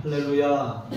할렐루야.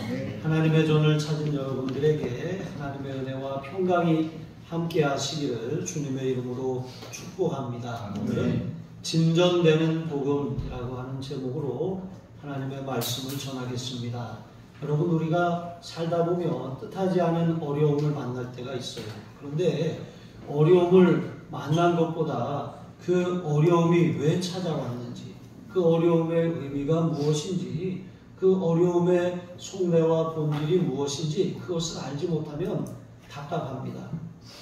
하나님의 존을 찾은 여러분들에게 하나님의 은혜와 평강이 함께 하시기를 주님의 이름으로 축복합니다. 오늘은 진전되는 복음이라고 하는 제목으로 하나님의 말씀을 전하겠습니다. 여러분, 우리가 살다 보면 뜻하지 않은 어려움을 만날 때가 있어요. 그런데 어려움을 만난 것보다 그 어려움이 왜 찾아왔는지, 그 어려움의 의미가 무엇인지, 그 어려움의 속내와 본질이 무엇인지 그것을 알지 못하면 답답합니다.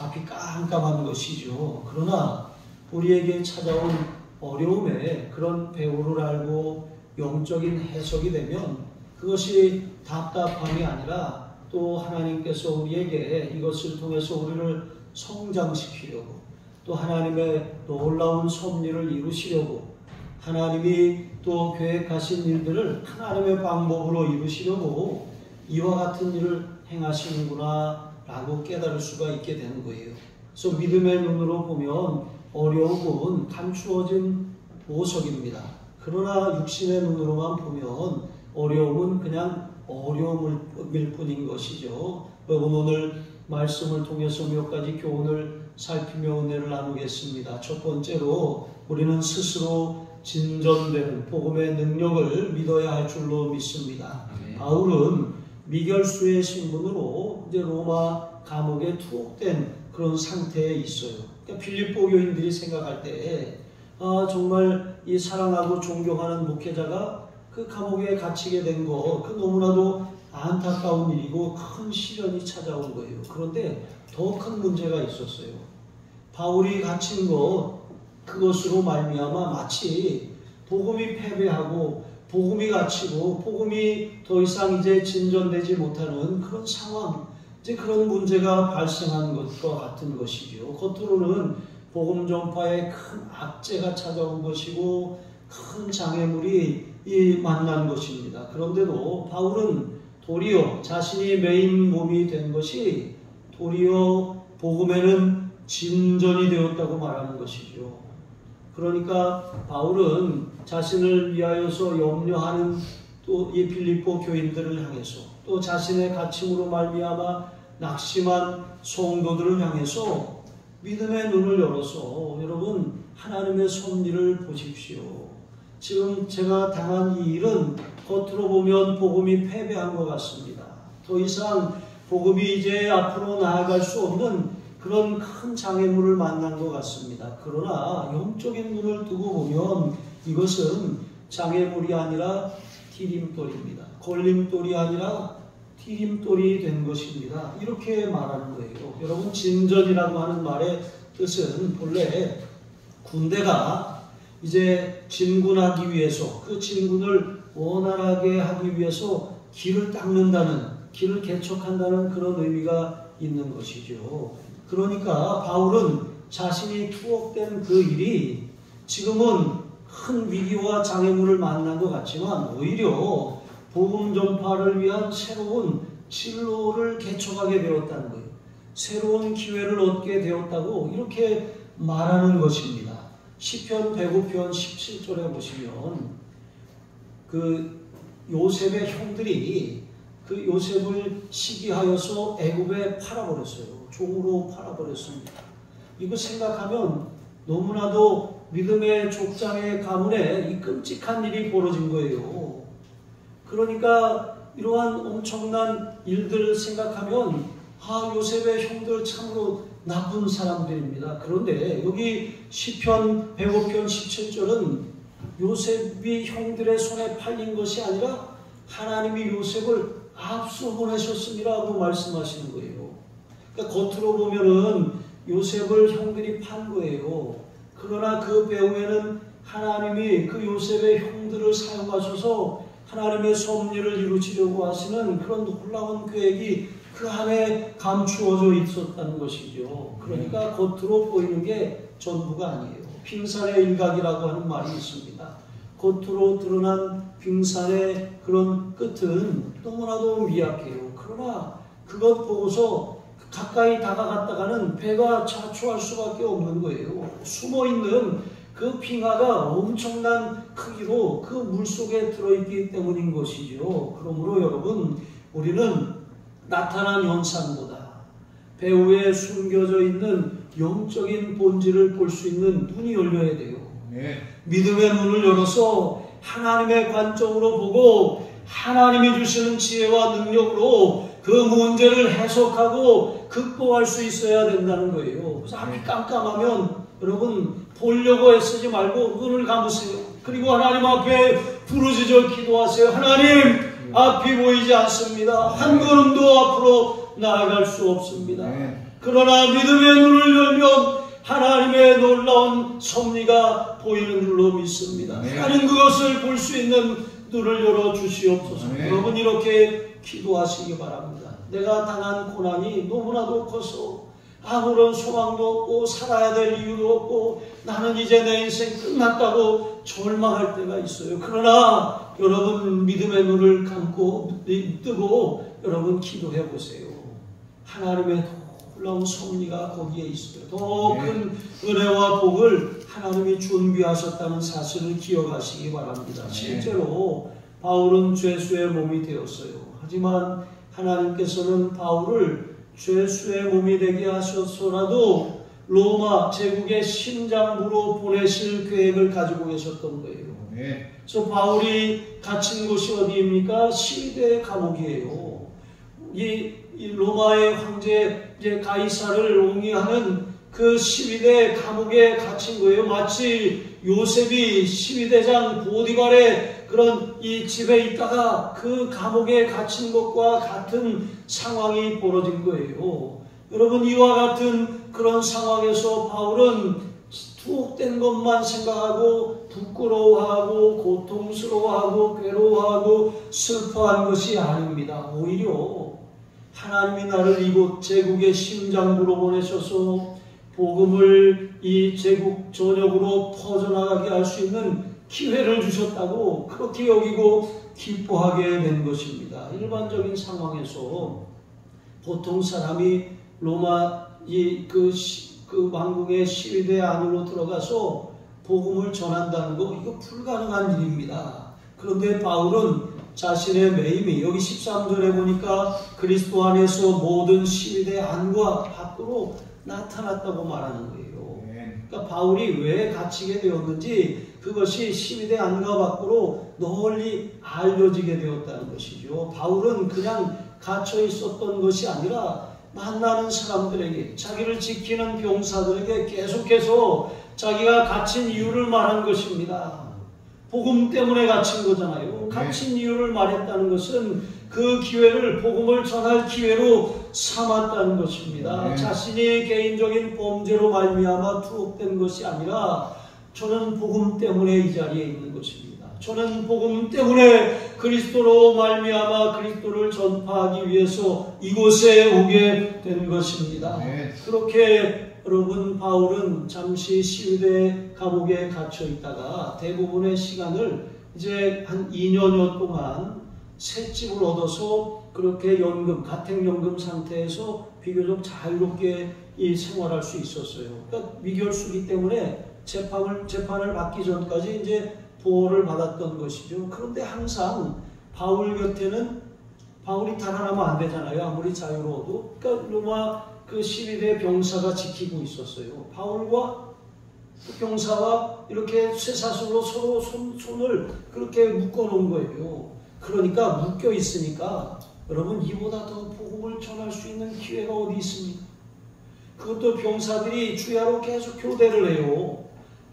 앞이 깜깜한 것이죠. 그러나 우리에게 찾아온 어려움에 그런 배후를 알고 영적인 해석이 되면 그것이 답답함이 아니라 또 하나님께서 우리에게 이것을 통해서 우리를 성장시키려고, 또 하나님의 놀라운 섭리를 이루시려고, 하나님이 또 계획하신 일들을 하나님의 방법으로 이루시려고 이와 같은 일을 행하시는구나 라고 깨달을 수가 있게 되는 거예요. 그래서 믿음의 눈으로 보면 어려움은 감추어진 보석입니다. 그러나 육신의 눈으로만 보면 어려움은 그냥 어려움일 뿐인 것이죠. 여러분, 오늘 말씀을 통해서 몇 가지 교훈을 살피며 은혜를 나누겠습니다. 첫 번째로 우리는 스스로 진전되는 복음의 능력을 믿어야 할 줄로 믿습니다. 바울은 미결수의 신분으로 이제 로마 감옥에 투옥된 그런 상태에 있어요. 그러니까 빌립보 교인들이 생각할 때 정말 이 사랑하고 존경하는 목회자가 그 감옥에 갇히게 된 거, 그 너무나도 안타까운 일이고 큰 시련이 찾아온 거예요. 그런데 더 큰 문제가 있었어요. 바울이 갇힌 것, 그것으로 말미암아 마치 복음이 패배하고 복음이 갇히고 복음이 더 이상 이제 진전되지 못하는 그런 상황, 이제 그런 문제가 발생한 것과 같은 것이죠. 겉으로는 복음 전파에 큰 악재가 찾아온 것이고 큰 장애물이 만난 것입니다. 그런데도 바울은 도리어 자신이 메인 몸이 된 것이 도리어 복음에는 진전이 되었다고 말하는 것이죠. 그러니까 바울은 자신을 위하여서 염려하는 또 이 빌립보 교인들을 향해서, 또 자신의 갇힘으로 말미암아 낙심한 성도들을 향해서 믿음의 눈을 열어서 여러분, 하나님의 섭리를 보십시오. 지금 제가 당한 이 일은 겉으로 보면 복음이 패배한 것 같습니다. 더 이상 복음이 이제 앞으로 나아갈 수 없는 그런 큰 장애물을 만난 것 같습니다. 그러나 영적인 눈을 두고 보면 이것은 장애물이 아니라 디딤돌입니다. 걸림돌이 아니라 디딤돌이 된 것입니다. 이렇게 말하는 거예요. 여러분, 진전이라고 하는 말의 뜻은 본래 군대가 이제 진군하기 위해서, 그 진군을 원활하게 하기 위해서 길을 닦는다는, 길을 개척한다는 그런 의미가 있는 것이죠. 그러니까 바울은 자신이 투옥된 그 일이 지금은 큰 위기와 장애물을 만난 것 같지만 오히려 복음 전파를 위한 새로운 진로를 개척하게 되었다는 거예요. 새로운 기회를 얻게 되었다고 이렇게 말하는 것입니다. 시편 105편 17절에 보시면 그 요셉의 형들이 그 요셉을 시기하여서 애굽에 팔아버렸어요. 종으로 팔아버렸습니다. 이거 생각하면 너무나도 믿음의 족장의 가문에 이 끔찍한 일이 벌어진 거예요. 그러니까 이러한 엄청난 일들을 생각하면 요셉의 형들 참으로 나쁜 사람들입니다. 그런데 여기 시편 105편 17절은 요셉이 형들의 손에 팔린 것이 아니라 하나님이 요셉을 앞서 보내셨습니다라고 말씀하시는 거예요. 그러니까 겉으로 보면은 요셉을 형들이 판 거예요. 그러나 그 배후에는 하나님이 그 요셉의 형들을 사용하셔서 하나님의 섭리를 이루시려고 하시는 그런 놀라운 계획이 그 안에 감추어져 있었다는 것이죠. 그러니까 겉으로 보이는 게 전부가 아니에요. 빙산의 일각이라고 하는 말이 있습니다. 겉으로 드러난 빙산의 그런 끝은 너무나도 미약해요. 그러나 그것 보고서 가까이 다가갔다가는 배가 자초할 수밖에 없는 거예요. 숨어있는 그 빙하가 엄청난 크기로 그 물속에 들어있기 때문인 것이죠. 그러므로 여러분, 우리는 나타난 현상보다 배후에 숨겨져 있는 영적인 본질을 볼 수 있는 눈이 열려야 돼요. 믿음의 눈을 열어서 하나님의 관점으로 보고 하나님이 주시는 지혜와 능력으로 그 문제를 해석하고 극복할 수 있어야 된다는 거예요. 그래서 앞이 깜깜하면 여러분 보려고 애쓰지 말고 눈을 감으세요. 그리고 하나님 앞에 부르짖어 기도하세요. 하나님, 앞이 보이지 않습니다. 한 걸음도 앞으로 나아갈 수 없습니다. 그러나 믿음의 눈을 열면 하나님의 놀라운 섭리가 보이는 줄로 믿습니다. 하나님, 그것을 볼 수 있는 눈을 열어 주시옵소서. 여러분, 이렇게 기도하시기 바랍니다. 내가 당한 고난이 너무나도 커서 아무런 소망도 없고 살아야 될 이유도 없고 나는 이제 내 인생 끝났다고 절망할 때가 있어요. 그러나 여러분, 믿음의 눈을 감고 뜨고 여러분 기도해 보세요. 하나님의 놀라운 섭리가 거기에 있어요. 더 큰 은혜와 복을 하나님이 준비하셨다는 사실을 기억하시기 바랍니다. 실제로 바울은 죄수의 몸이 되었어요. 하지만 하나님께서는 바울을 죄수의 몸이 되게 하셔서라도 로마 제국의 심장부로 보내실 계획을 가지고 계셨던 거예요. 그래서 바울이 갇힌 곳이 어디입니까? 시위대 감옥이에요. 이 로마의 황제 가이사를 옹이하는 그 시위대 감옥에 갇힌 거예요. 마치 요셉이 시위대장 보디발의 그런 이 집에 있다가 그 감옥에 갇힌 것과 같은 상황이 벌어진 거예요. 여러분, 이와 같은 그런 상황에서 바울은 투옥된 것만 생각하고 부끄러워하고 고통스러워하고 괴로워하고 슬퍼한 것이 아닙니다. 오히려 하나님이 나를 이곳 제국의 심장부로 보내셔서 복음을 이 제국 전역으로 퍼져나가게 할 수 있는 기회를 주셨다고 그렇게 여기고 기뻐하게 된 것입니다. 일반적인 상황에서 보통 사람이 로마 그 왕궁의 시위대 안으로 들어가서 복음을 전한다는 거, 이거 불가능한 일입니다. 그런데 바울은 자신의 매임이 여기 13절에 보니까 그리스도 안에서 모든 시위대 안과 밖으로 나타났다고 말하는 거예요. 그러니까 바울이 왜 갇히게 되었는지 그것이 시위대 안과 밖으로 널리 알려지게 되었다는 것이죠. 바울은 그냥 갇혀 있었던 것이 아니라 만나는 사람들에게, 자기를 지키는 병사들에게 계속해서 자기가 갇힌 이유를 말한 것입니다. 복음 때문에 갇힌 거잖아요. 갇힌 이유를 말했다는 것은 그 기회를, 복음을 전할 기회로 삼았다는 것입니다. 자신이 개인적인 범죄로 말미암아 투옥된 것이 아니라 저는 복음 때문에 이 자리에 있는 것입니다. 저는 복음 때문에 그리스도로 말미암아 그리스도를 전파하기 위해서 이곳에 오게 된 것입니다. 그렇게 여러분, 바울은 잠시 시위대 감옥에 갇혀 있다가 대부분의 시간을 이제 한 2년여 동안 셋집을 얻어서 그렇게 가택연금 상태에서 비교적 자유롭게 생활할 수 있었어요. 그러니까 미결수기 때문에 재판을 받기 전까지 이제 보호를 받았던 것이죠. 그런데 항상 바울 곁에는 바울이 달아나면 안 되잖아요. 아무리 자유로워도. 그러니까 로마 그 시위대 병사가 지키고 있었어요. 바울과 그 병사와 이렇게 쇠사슬로 서로 손을 그렇게 묶어놓은 거예요. 그러니까 묶여 있으니까 여러분, 이보다 더 복음을 전할 수 있는 기회가 어디 있습니까? 그것도 병사들이 주야로 계속 교대를 해요.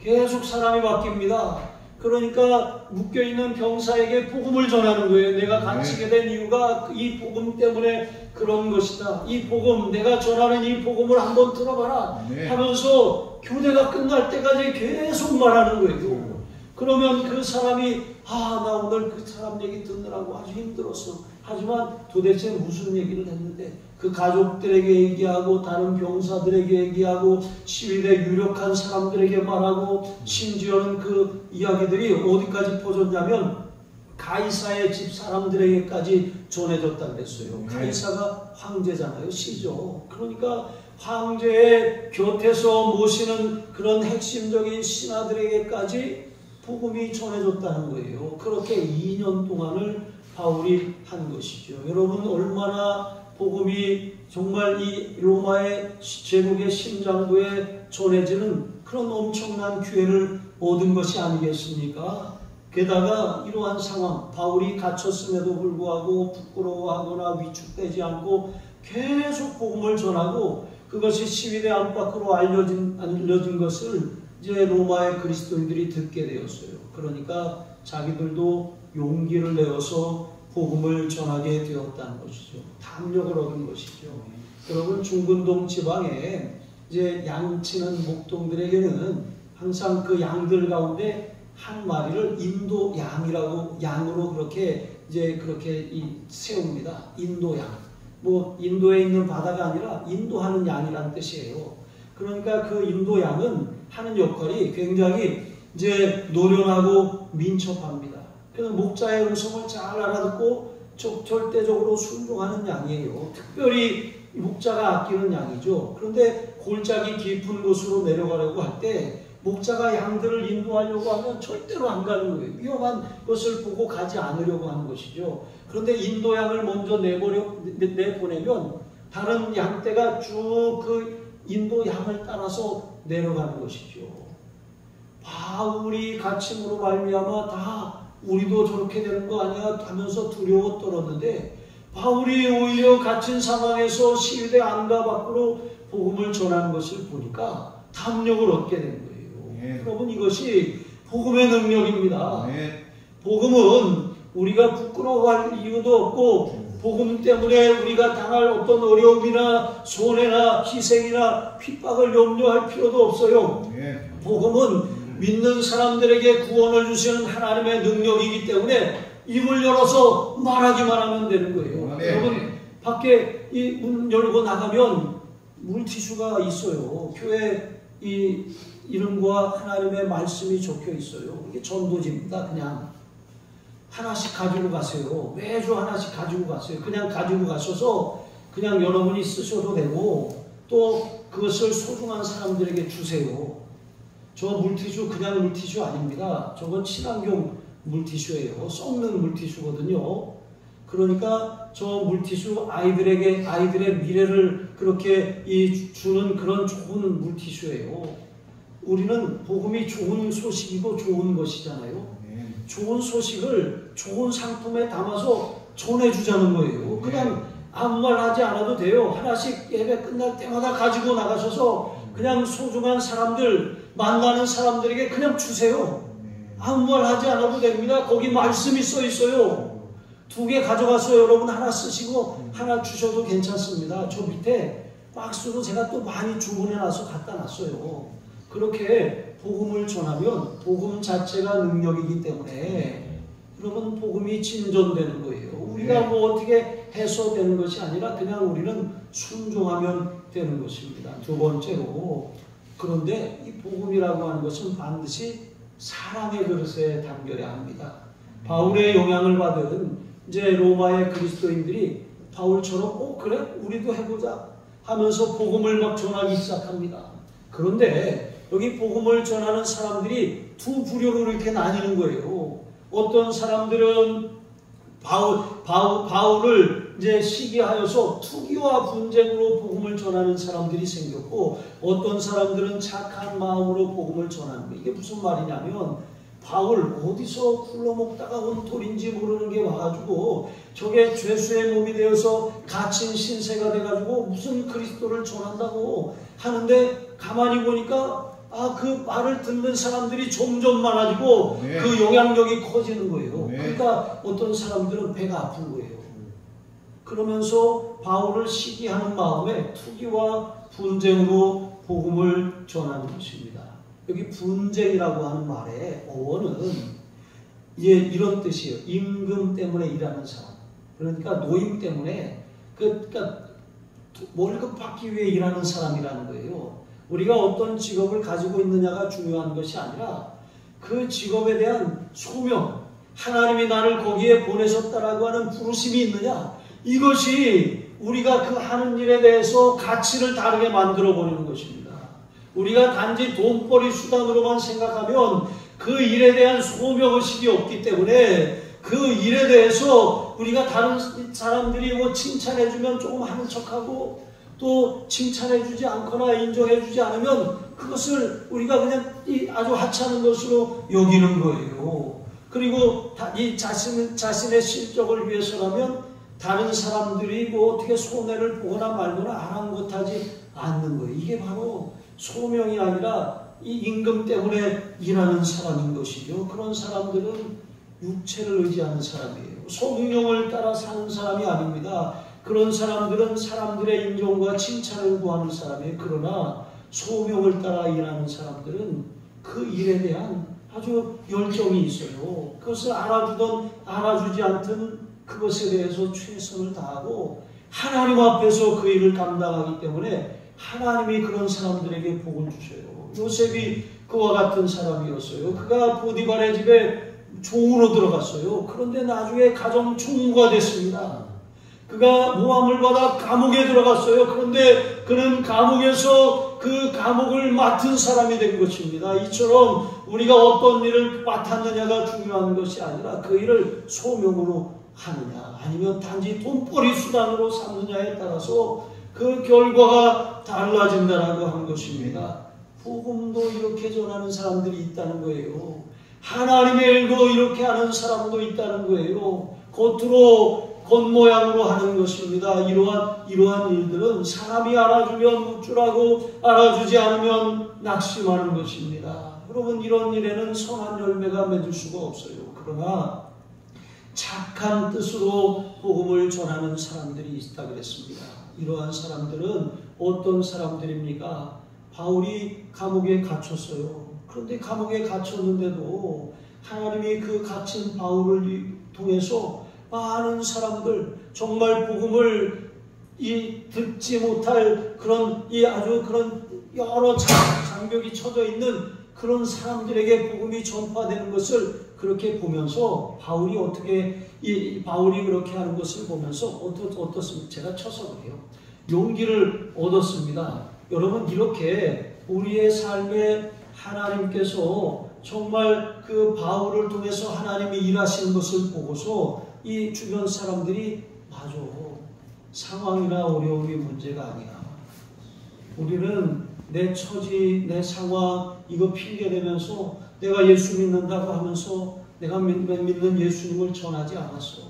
계속 사람이 바뀝니다. 그러니까 묶여있는 병사에게 복음을 전하는 거예요. 내가 갇히게 된 이유가 이 복음 때문에 그런 것이다. 이 복음, 내가 전하는 이 복음을 한번 들어봐라 하면서 교대가 끝날 때까지 계속 말하는 거예요. 그러면 그 사람이 나 오늘 그 사람 얘기 듣느라고 아주 힘들었어. 하지만 도대체 무슨 얘기를 했는데 그 가족들에게 얘기하고 다른 병사들에게 얘기하고 시위대 유력한 사람들에게 말하고 심지어는 그 이야기들이 어디까지 퍼졌냐면 가이사의 집 사람들에게까지 전해졌다 그랬어요. 가이사가 황제잖아요. 시죠. 그러니까 황제의 곁에서 모시는 그런 핵심적인 신하들에게까지 복음이 전해졌다는 거예요. 그렇게 2년 동안을 바울이 한 것이죠. 여러분, 얼마나 복음이 정말 이 로마의 제국의 심장부에 전해지는 그런 엄청난 기회를 얻은 것이 아니겠습니까? 게다가 이러한 상황, 바울이 갇혔음에도 불구하고 부끄러워하거나 위축되지 않고 계속 복음을 전하고 그것이 시위대 안팎으로 알려진 것을 이제 로마의 그리스도인들이 듣게 되었어요. 그러니까 자기들도 용기를 내어서 복음을 전하게 되었다는 것이죠. 담력을 얻은 것이죠. 여러분, 중근동 지방에 이제 양치는 목동들에게는 항상 그 양들 가운데 한 마리를 인도 양이라고 양으로 그렇게 세웁니다. 인도 양. 뭐 인도에 있는 바다가 아니라 인도하는 양이라는 뜻이에요. 그러니까 그 인도 양은 하는 역할이 굉장히 이제 노련하고 민첩합니다. 그래서 목자의 음성을 잘 알아듣고 절대적으로 순종하는 양이에요. 특별히 목자가 아끼는 양이죠. 그런데 골짜기 깊은 곳으로 내려가려고 할 때 목자가 양들을 인도하려고 하면 절대로 안 가는 거예요. 위험한 것을 보고 가지 않으려고 하는 것이죠. 그런데 인도 양을 먼저 내보내면 다른 양떼가 쭉 그 인도 양을 따라서 내려가는 것이죠. 바울이 갇힘으로 말미암아 다 우리도 저렇게 되는 거 아니야 하면서 두려워 떨었는데 바울이 오히려 갇힌 상황에서 시위대 안과 밖으로 복음을 전하는 것을 보니까 담력을 얻게 된 거예요. 여러분, 이것이 복음의 능력입니다. 복음은 우리가 부끄러워할 이유도 없고 복음 때문에 우리가 당할 어떤 어려움이나 손해나 희생이나 핍박을 염려할 필요도 없어요. 복음은 믿는 사람들에게 구원을 주시는 하나님의 능력이기 때문에 입을 열어서 말하기만 하면 되는 거예요. 여러분, 밖에 이 문 열고 나가면 물티슈가 있어요. 교회 이 이름과 하나님의 말씀이 적혀 있어요. 이게 전도지입니다. 그냥 하나씩 가지고 가세요. 매주 하나씩 가지고 가세요. 그냥 가지고 가셔서 그냥 여러분이 쓰셔도 되고 또 그것을 소중한 사람들에게 주세요. 저 물티슈 그냥 물티슈 아닙니다. 저건 친환경 물티슈예요. 썩는 물티슈거든요. 그러니까 저 물티슈 아이들의 미래를 그렇게 주는 그런 좋은 물티슈예요. 우리는 복음이 좋은 소식이고 좋은 것이잖아요. 좋은 소식을 좋은 상품에 담아서 전해주자는 거예요. 그냥 아무 말 하지 않아도 돼요. 하나씩 예배 끝날 때마다 가지고 나가셔서 그냥 소중한 사람들, 만나는 사람들에게 그냥 주세요. 아무 말 하지 않아도 됩니다. 거기 말씀이 써 있어요. 2개 가져가서 여러분 하나 쓰시고 하나 주셔도 괜찮습니다. 저 밑에 박스로 제가 또 많이 주문해놔서 갖다 놨어요. 그렇게 복음을 전하면 복음 자체가 능력이기 때문에 여러분 복음이 진전되는 거예요. 우리가 뭐 어떻게 해서 되는 것이 아니라 그냥 우리는 순종하면 되는 것입니다. 두 번째로, 그런데 이 복음이라고 하는 것은 반드시 사랑의 그릇에 담겨야 합니다. 바울의 영향을 받은 이제 로마의 그리스도인들이 바울처럼 그래? 우리도 해보자 하면서 복음을 막 전하기 시작합니다. 그런데 여기 복음을 전하는 사람들이 두 부류로 이렇게 나뉘는 거예요. 어떤 사람들은 바울을 이제 시기하여서 투기와 분쟁으로 복음을 전하는 사람들이 생겼고, 어떤 사람들은 착한 마음으로 복음을 전하는 거예요. 이게 무슨 말이냐면, 바울 어디서 굴러먹다가 온 돌인지 모르는 게 와가지고 저게 죄수의 몸이 되어서 갇힌 신세가 돼가지고 무슨 그리스도를 전한다고 하는데, 가만히 보니까 그 말을 듣는 사람들이 점점 많아지고 그 영향력이 커지는 거예요. 그러니까 어떤 사람들은 배가 아픈 거예요. 그러면서 바울을 시기하는 마음에 투기와 분쟁으로 복음을 전하는 것입니다. 여기 분쟁이라고 하는 말의 어원은 이런 뜻이에요. 임금 때문에 일하는 사람. 그러니까 노임 때문에 그러니까 월급 받기 위해 일하는 사람이라는 거예요. 우리가 어떤 직업을 가지고 있느냐가 중요한 것이 아니라 그 직업에 대한 소명, 하나님이 나를 거기에 보내셨다라고 하는 부르심이 있느냐, 이것이 우리가 그 하는 일에 대해서 가치를 다르게 만들어 버리는 것입니다. 우리가 단지 돈벌이 수단으로만 생각하면 그 일에 대한 소명의식이 없기 때문에 그 일에 대해서 우리가 다른 사람들이 뭐 칭찬해주면 조금 하는 척하고 또 칭찬해주지 않거나 인정해주지 않으면 그것을 우리가 그냥 아주 하찮은 것으로 여기는 거예요. 그리고 이 자신의 실적을 위해서라면 다른 사람들이 뭐 어떻게 손해를 보거나 말거나 아랑곳하지 않는 거예요. 이게 바로 소명이 아니라 이 임금 때문에 일하는 사람인 것이죠. 그런 사람들은 육체를 의지하는 사람이에요. 성령을 따라 사는 사람이 아닙니다. 그런 사람들은 사람들의 인정과 칭찬을 구하는 사람이에요. 그러나 소명을 따라 일하는 사람들은 그 일에 대한 아주 열정이 있어요. 그것을 알아주든 알아주지 않든 그것에 대해서 최선을 다하고 하나님 앞에서 그 일을 감당하기 때문에 하나님이 그런 사람들에게 복을 주셔요. 요셉이 그와 같은 사람이었어요. 그가 보디발의 집에 종으로 들어갔어요. 그런데 나중에 가정 총무가 됐습니다. 그가 모함을 받아 감옥에 들어갔어요. 그런데 그는 감옥에서 그 감옥을 맡은 사람이 된 것입니다. 이처럼 우리가 어떤 일을 맡았느냐가 중요한 것이 아니라 그 일을 소명으로 하느냐 아니면 단지 돈벌이 수단으로 삼느냐에 따라서 그 결과가 달라진다라고 하는 것입니다. 복음도 이렇게 전하는 사람들이 있다는 거예요. 하나님의 일도 이렇게 하는 사람도 있다는 거예요. 겉으로 겉모양으로 하는 것입니다. 이러한 일들은 사람이 알아주면 우쭐하고 알아주지 않으면 낙심하는 것입니다. 여러분 이런 일에는 선한 열매가 맺을 수가 없어요. 그러나 착한 뜻으로 복음을 전하는 사람들이 있다 그랬습니다. 이러한 사람들은 어떤 사람들입니까? 바울이 감옥에 갇혔어요. 그런데 감옥에 갇혔는데도 하나님이 그 갇힌 바울을 통해서 많은 사람들 정말 복음을 듣지 못할 그런 아주 그런 여러 장벽이 쳐져 있는 그런 사람들에게 복음이 전파되는 것을 그렇게 보면서 바울이 그렇게 하는 것을 보면서 어떻습니까? 제가 쳐서 그래요. 용기를 얻었습니다. 여러분 이렇게 우리의 삶에 하나님께서 정말 그 바울을 통해서 하나님이 일하시는 것을 보고서 이 주변 사람들이 맞아. 상황이나 어려움이 문제가 아니야. 우리는 내 처지, 내 상황 이거 핑계대면서 내가 예수 믿는다고 하면서 내가 믿는 예수님을 전하지 않았어.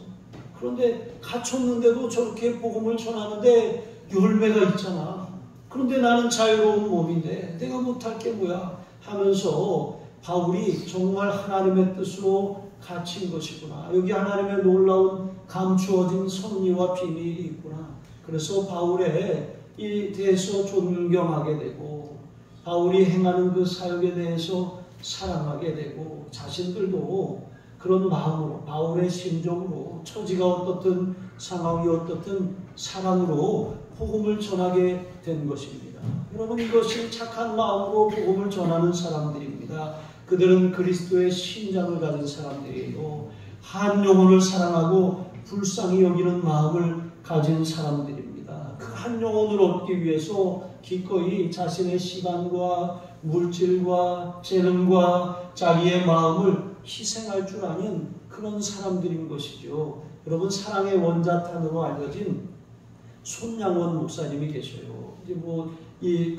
그런데 갇혔는데도 저렇게 복음을 전하는데 열매가 있잖아. 그런데 나는 자유로운 몸인데 내가 못할 게 뭐야 하면서 바울이 정말 하나님의 뜻으로 갇힌 것이구나. 여기 하나님의 놀라운 감추어진 섭리와 비밀이 있구나. 그래서 바울에 대해서 존경하게 되고 바울이 행하는 그 사역에 대해서 사랑하게 되고 자신들도 그런 마음으로 바울의 심정으로 처지가 어떻든 상황이 어떻든 사랑으로 복음을 전하게 된 것입니다. 여러분 이것이 착한 마음으로 복음을 전하는 사람들입니다. 그들은 그리스도의 신장을 가진 사람들이에요. 한 영혼을 사랑하고 불쌍히 여기는 마음을 가진 사람들입니다. 그 한 영혼을 얻기 위해서 기꺼이 자신의 시간과 물질과 재능과 자기의 마음을 희생할 줄 아는 그런 사람들인 것이죠. 여러분 사랑의 원자탄으로 알려진 손양원 목사님이 계셔요. 이제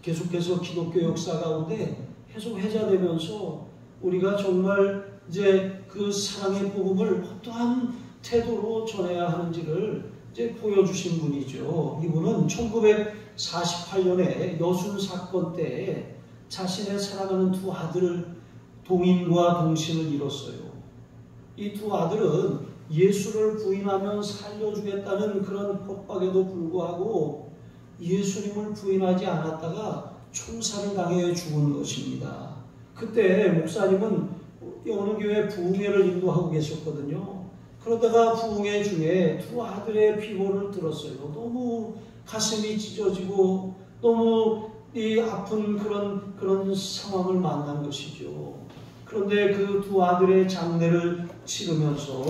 계속해서 기독교 역사 가운데 계속 회자되면서 우리가 정말 이제 그 사랑의 복음을 어떠한 태도로 전해야 하는지를 이제 보여주신 분이죠. 이분은 1948년에 여순 사건 때 자신의 사랑하는 두 아들을 동인과 동신을 잃었어요. 이 두 아들은 예수를 부인하면 살려주겠다는 그런 협박에도 불구하고 예수님을 부인하지 않았다가 총살을 당해 죽은 것입니다. 그때 목사님은 어느 교회 부흥회를 인도하고 계셨거든요. 그러다가 부흥회 중에 두 아들의 비보를 들었어요. 너무 가슴이 찢어지고 너무 아픈 그런 상황을 만난 것이죠. 그런데 그 두 아들의 장례를 치르면서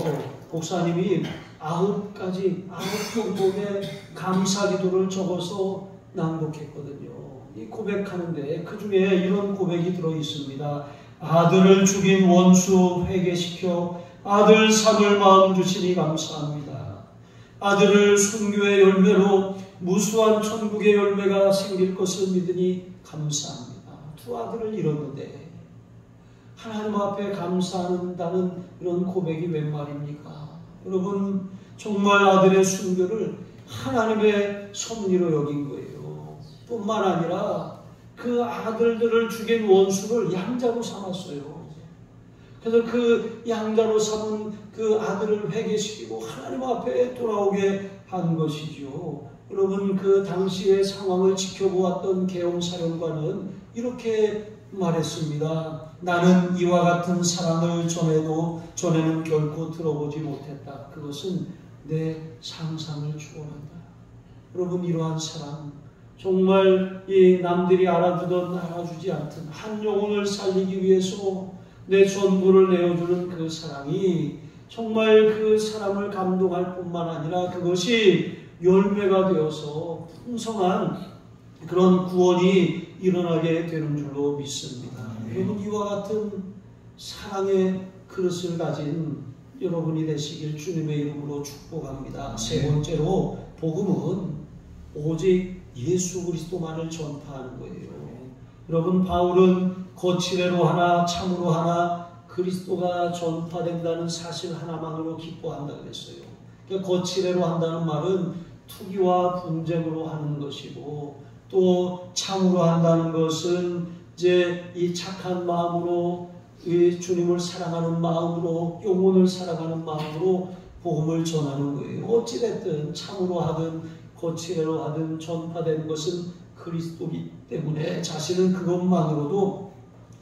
목사님이 아홉 번의 감사 기도를 적어서 낭독했거든요. 이 고백하는데 그 중에 이런 고백이 들어 있습니다. 아들을 죽인 원수 회개시켜 아들 삼을 마음 주시니 감사합니다. 아들을 순교의 열매로 무수한 천국의 열매가 생길 것을 믿으니 감사합니다. 두 아들을 잃었는데 하나님 앞에 감사한다는 이런 고백이 웬 말입니까? 여러분, 정말 아들의 순교를 하나님의 섭리로 여긴 거예요. 뿐만 아니라 그 아들들을 죽인 원수를 양자로 삼았어요. 그래서 그 양자로 삼은 그 아들을 회개시키고 하나님 앞에 돌아오게 한 것이죠. 여러분, 그 당시의 상황을 지켜보았던 계엄사령관은 이렇게 말했습니다. 나는 이와 같은 사랑을 전에는 결코 들어보지 못했다. 그것은 내 상상을 초월한다. 여러분, 이러한 사랑, 정말 이 남들이 알아주던 알아주지 않던 한 영혼을 살리기 위해서 내 전부를 내어주는 그 사랑이 정말 그 사람을 감동할 뿐만 아니라 그것이 열매가 되어서 풍성한 그런 구원이 일어나게 되는 줄로 믿습니다. 여러분, 이와 같은 사랑의 그릇을 가진 여러분이 되시길 주님의 이름으로 축복합니다. 세 번째로, 복음은 오직 예수 그리스도만을 전파하는 거예요. 여러분, 바울은 거칠애로 하나 참으로 하나 그리스도가 전파된다는 사실 하나만으로 기뻐한다 그랬어요. 그러니까 거칠애로 한다는 말은 투기와 분쟁으로 하는 것이고, 또 참으로 한다는 것은 이제 이 착한 마음으로, 이 주님을 사랑하는 마음으로, 영혼을 사랑하는 마음으로 복음을 전하는 거예요. 어찌됐든 참으로 하든 거칠애로 하든 전파된 것은 그리스도이기 때문에 자신은 그것만으로도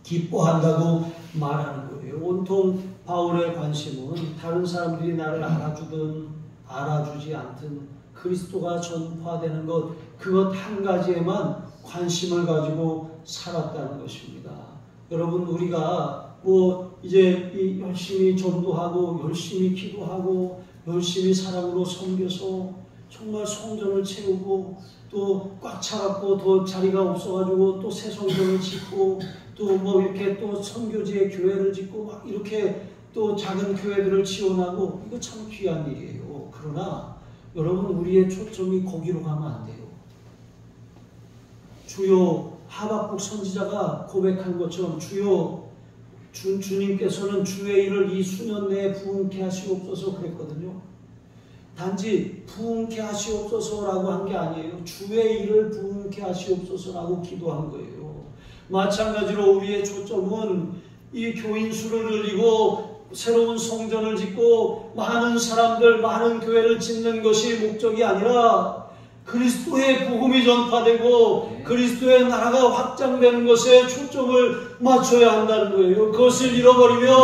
기뻐한다고 말하는 거예요. 온통 바울의 관심은 다른 사람들이 나를 알아주든 알아주지 않든 그리스도가 전파되는 것, 그것 한 가지에만 관심을 가지고 살았다는 것입니다. 여러분, 우리가 이제 열심히 전도하고 열심히 기도하고 열심히 사랑으로 섬겨서 정말 성전을 채우고 또 꽉 차갖고 더 자리가 없어가지고 또 새 성전을 짓고 또 이렇게 또 선교지에 교회를 짓고 막 이렇게 또 작은 교회들을 지원하고, 이거 참 귀한 일이에요. 그러나 여러분, 우리의 초점이 거기로 가면 안 돼요. 주요 하박국 선지자가 고백한 것처럼 주님께서는 주의 일을 이 수년 내에 부흥케 하시옵소서 그랬거든요. 단지 부흥케 하시옵소서라고 한 게 아니에요. 주의 일을 부흥케 하시옵소서라고 기도한 거예요. 마찬가지로 우리의 초점은 이 교인 수를 늘리고 새로운 성전을 짓고 많은 사람들, 많은 교회를 짓는 것이 목적이 아니라 그리스도의 복음이 전파되고 그리스도의 나라가 확장되는 것에 초점을 맞춰야 한다는 거예요. 그것을 잃어버리면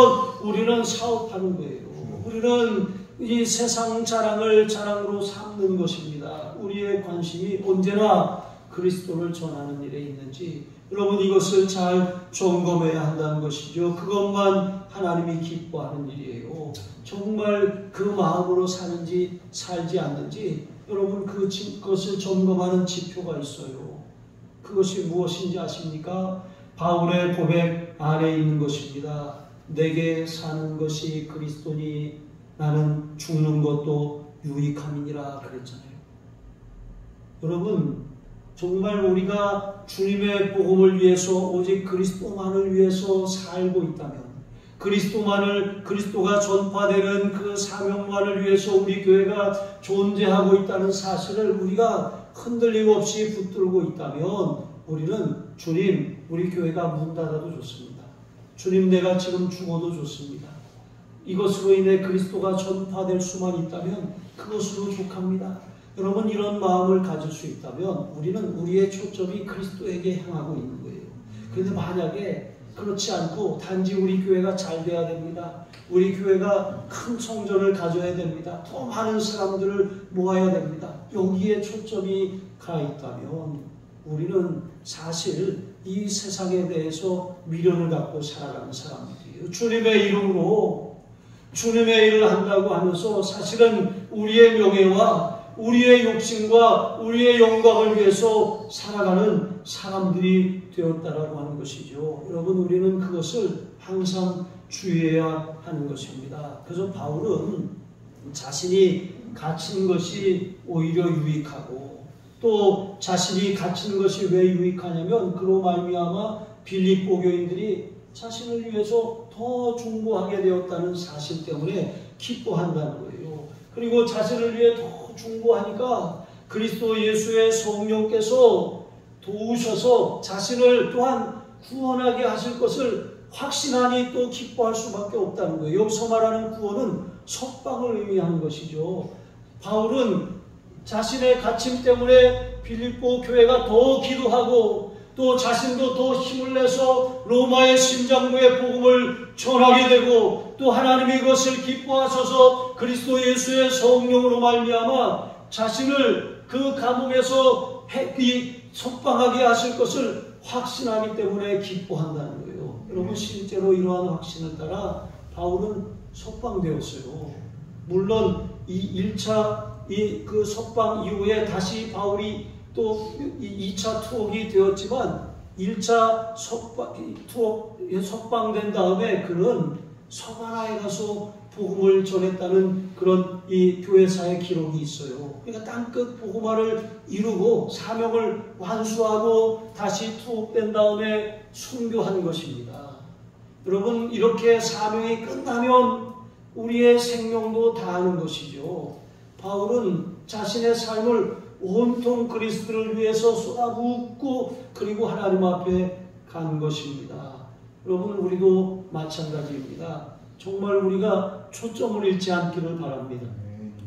우리는 사업하는 거예요. 우리는 이 세상 자랑을 자랑으로 삼는 것입니다. 우리의 관심이 언제나 그리스도를 전하는 일에 있는지 여러분, 이것을 잘 점검해야 한다는 것이죠. 그것만 하나님이 기뻐하는 일이에요. 정말 그 마음으로 사는지 살지 않는지 여러분, 그것을 점검하는 지표가 있어요. 그것이 무엇인지 아십니까? 바울의 고백 안에 있는 것입니다. 내게 사는 것이 그리스도니 나는 죽는 것도 유익함이니라 그랬잖아요. 여러분, 정말 우리가 주님의 복음을 위해서 오직 그리스도만을 위해서 살고 있다면, 그리스도가 전파되는 그 사명만을 위해서 우리 교회가 존재하고 있다는 사실을 우리가 흔들림 없이 붙들고 있다면, 우리는 주님, 우리 교회가 문 닫아도 좋습니다. 주님, 내가 지금 죽어도 좋습니다. 이것으로 인해 그리스도가 전파될 수만 있다면 그것으로 족합니다. 여러분, 이런 마음을 가질 수 있다면 우리는 우리의 초점이 그리스도에게 향하고 있는 거예요. 그런데 만약에 그렇지 않고 단지 우리 교회가 잘 돼야 됩니다. 우리 교회가 큰 성전을 가져야 됩니다. 더 많은 사람들을 모아야 됩니다. 여기에 초점이 가 있다면 우리는 사실 이 세상에 대해서 미련을 갖고 살아가는 사람들이에요. 주님의 이름으로 주님의 일을 한다고 하면서 사실은 우리의 명예와 우리의 욕심과 우리의 영광을 위해서 살아가는 사람들이 되었다라고 하는 것이죠. 여러분, 우리는 그것을 항상 주의해야 하는 것입니다. 그래서 바울은 자신이 갇힌 것이 오히려 유익하고, 또 자신이 갇힌 것이 왜 유익하냐면 그로 말미암아 빌립보 교인들이 자신을 위해서 더 중보하게 되었다는 사실 때문에 기뻐한다는 거예요. 그리고 자신을 위해 더 중보하니까 그리스도 예수의 성령께서 도우셔서 자신을 또한 구원하게 하실 것을 확신하니 또 기뻐할 수밖에 없다는 거예요. 여기서 말하는 구원은 석방을 의미하는 것이죠. 바울은 자신의 갇힘 때문에 빌립보 교회가 더 기도하고 또 자신도 더 힘을 내서 로마의 심장부의 복음을 전하게 되고, 또 하나님이 이것을 기뻐하셔서 그리스도 예수의 성령으로 말미암아 자신을 그 감옥에서 석방하게 하실 것을 확신하기 때문에 기뻐한다는 거예요. 여러분, 실제로 이러한 확신을 따라 바울은 석방되었어요. 물론 이 1차 그 석방 이후에 다시 바울이 또 2차 투옥이 되었지만 1차 석방된 다음에 그는 서가나에 가서 복음을 전했다는 그런 이 교회사의 기록이 있어요. 그러니까 땅끝 복음화를 이루고 사명을 완수하고 다시 투옥된 다음에 순교한 것입니다. 여러분, 이렇게 사명이 끝나면 우리의 생명도 다하는 것이죠. 바울은 자신의 삶을 온통 그리스도를 위해서 쏟아붓고 그리고 하나님 앞에 간 것입니다. 여러분, 우리도 마찬가지입니다. 정말 우리가 초점을 잃지 않기를 바랍니다.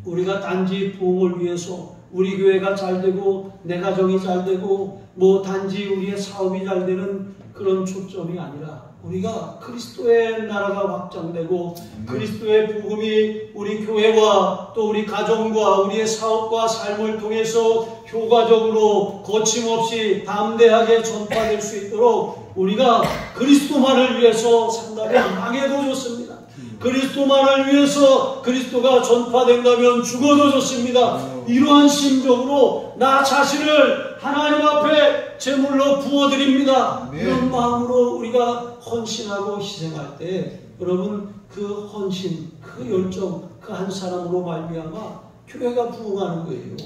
우리가 단지 부흥을 위해서 우리 교회가 잘 되고 내 가정이 잘 되고 단지 우리의 사업이 잘 되는 그런 초점이 아니라 우리가 그리스도의 나라가 확장되고 그리스도의 복음이 우리 교회와 또 우리 가정과 우리의 사업과 삶을 통해서 효과적으로 거침없이 담대하게 전파될 수 있도록 우리가 그리스도만을 위해서 산다면 망해도 좋습니다. 그리스도만을 위해서 그리스도가 전파된다면 죽어도 좋습니다. 이러한 심정으로 나 자신을 하나님 앞에 제물로 부어드립니다. 이런 마음으로 우리가 헌신하고 희생할 때 여러분, 그 헌신, 그 열정, 그 한 사람으로 말미암아 교회가 부흥하는 거예요.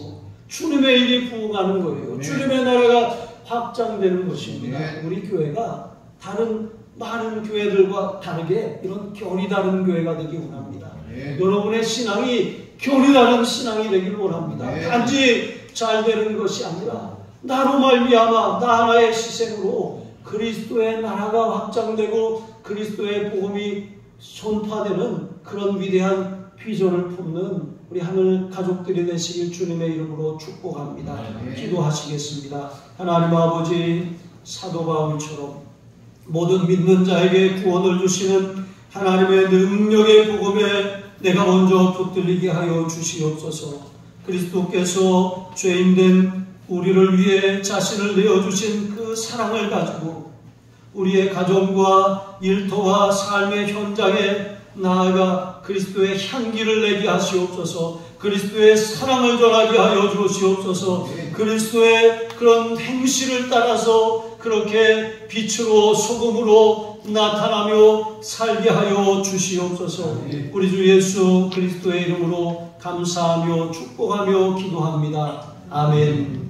주님의 일이 부흥하는 거예요. 주님의 나라가 확장되는 것입니다. 우리 교회가 다른 많은 교회들과 다르게 이런 결이 다른 교회가 되기 원합니다. 여러분의 신앙이 결이 다른 신앙이 되기를 원합니다. 단지 잘 되는 것이 아니라 나로 말미암아 나 하나의 희생으로 그리스도의 나라가 확장되고 그리스도의 복음이 전파되는 그런 위대한 비전을 품는 우리 하늘 가족들이 되시길 주님의 이름으로 축복합니다. 기도하시겠습니다. 하나님 아버지, 사도 바울처럼 모든 믿는 자에게 구원을 주시는 하나님의 능력의 복음에 내가 먼저 붙들리게 하여 주시옵소서. 그리스도께서 죄인된 우리를 위해 자신을 내어주신 그 사랑을 가지고 우리의 가정과 일터와 삶의 현장에 나아가 그리스도의 향기를 내게 하시옵소서. 그리스도의 사랑을 전하게 하여 주시옵소서. 그리스도의 그런 행실을 따라서 그렇게 빛으로 소금으로 나타나며 살게 하여 주시옵소서. 우리 주 예수 그리스도의 이름으로 감사하며 축복하며 기도합니다. 아멘.